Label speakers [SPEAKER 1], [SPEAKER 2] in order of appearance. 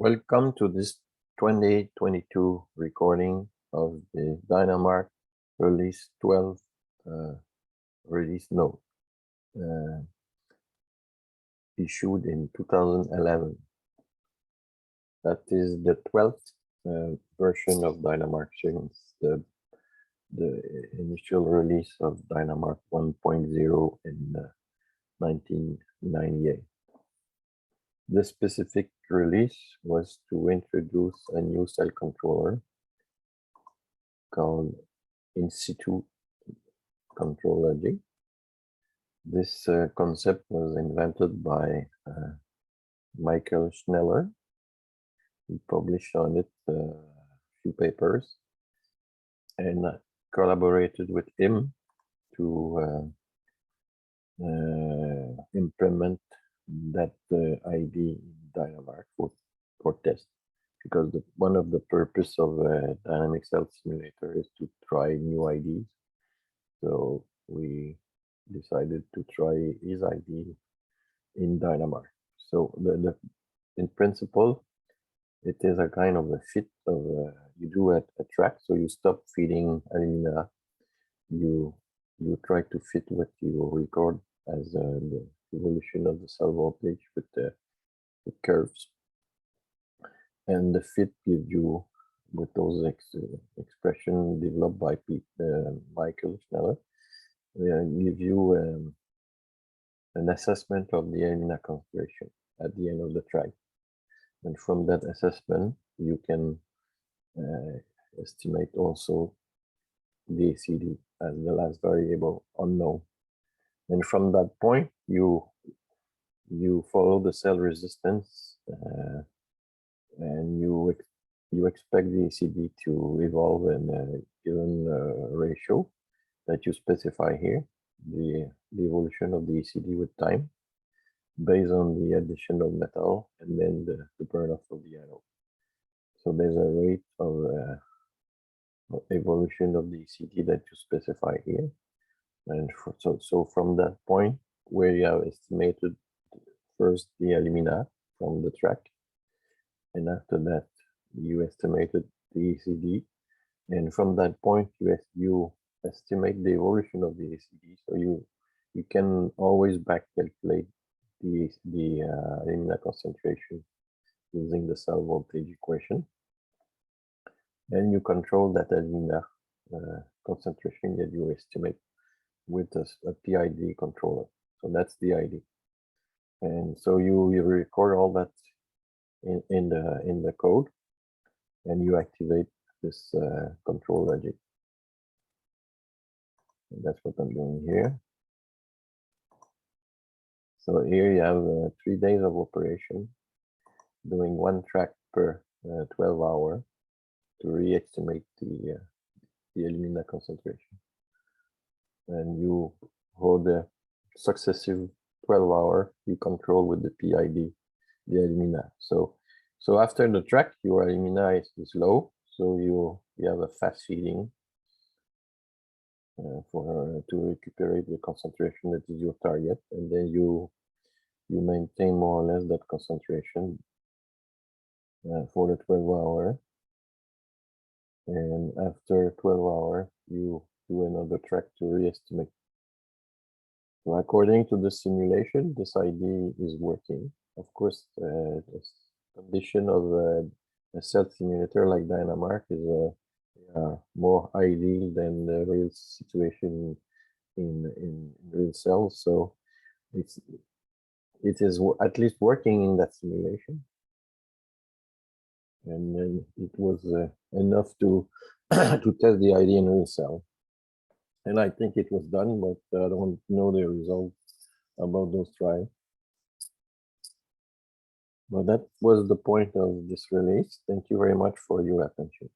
[SPEAKER 1] Welcome to this 2022 recording of the Dyna release 12 release note issued in 2011. That is the 12th version of Dyna since the initial release of Dyna 1.0 in 1998. This specific release was to introduce a new cell controller called in situ control logic. This concept was invented by Michael Schneller. He published on it a few papers and collaborated with him to implement that ID in Dyna for test, because one of the purpose of a dynamic cell simulator is to try new IDs. So we decided to try his ID in Dyna. So in principle, it is a kind of a fit of you do a track. So you stop feeding alumina. You try to fit what you record as the evolution of the cell voltage with the curves, and the fit gives you with those expressions developed by Michael Schneller, give you an assessment of the alumina concentration at the end of the track, and from that assessment you can estimate also the ACD as the last variable unknown. And from that point, you follow the cell resistance, and you expect the ACD to evolve in a given ratio that you specify here, the evolution of the ACD with time, based on the addition of metal and then the burn off of the anode. So there's a rate of evolution of the ACD that you specify here. And so from that point where you have estimated first the alumina from the track, and after that you estimated the ACD, and from that point you estimate the evolution of the ACD. So you can always back calculate the alumina concentration using the cell voltage equation, and you control that alumina concentration that you estimate with a PID controller. So that's the ID, and so you record all that in the code, and you activate this control logic. And that's what I'm doing here. So here you have 3 days of operation, doing one track per 12 hours to re-estimate the alumina concentration. And you hold a successive 12 hours, you control with the PID the alumina. So after the track, your alumina is low, so you have a fast feeding to recuperate the concentration that is your target, and then you maintain more or less that concentration for the 12 hours. And after 12 hours, you do another track to re-estimate. So according to the simulation, this ID is working. Of course, the condition of a cell simulator like Dyna is more ideal than the real situation in real cells. So it is at least working in that simulation, and then it was enough to to test the ID in real cell. And I think it was done, but I don't know the results about those trials. But that was the point of this release. Thank you very much for your attention.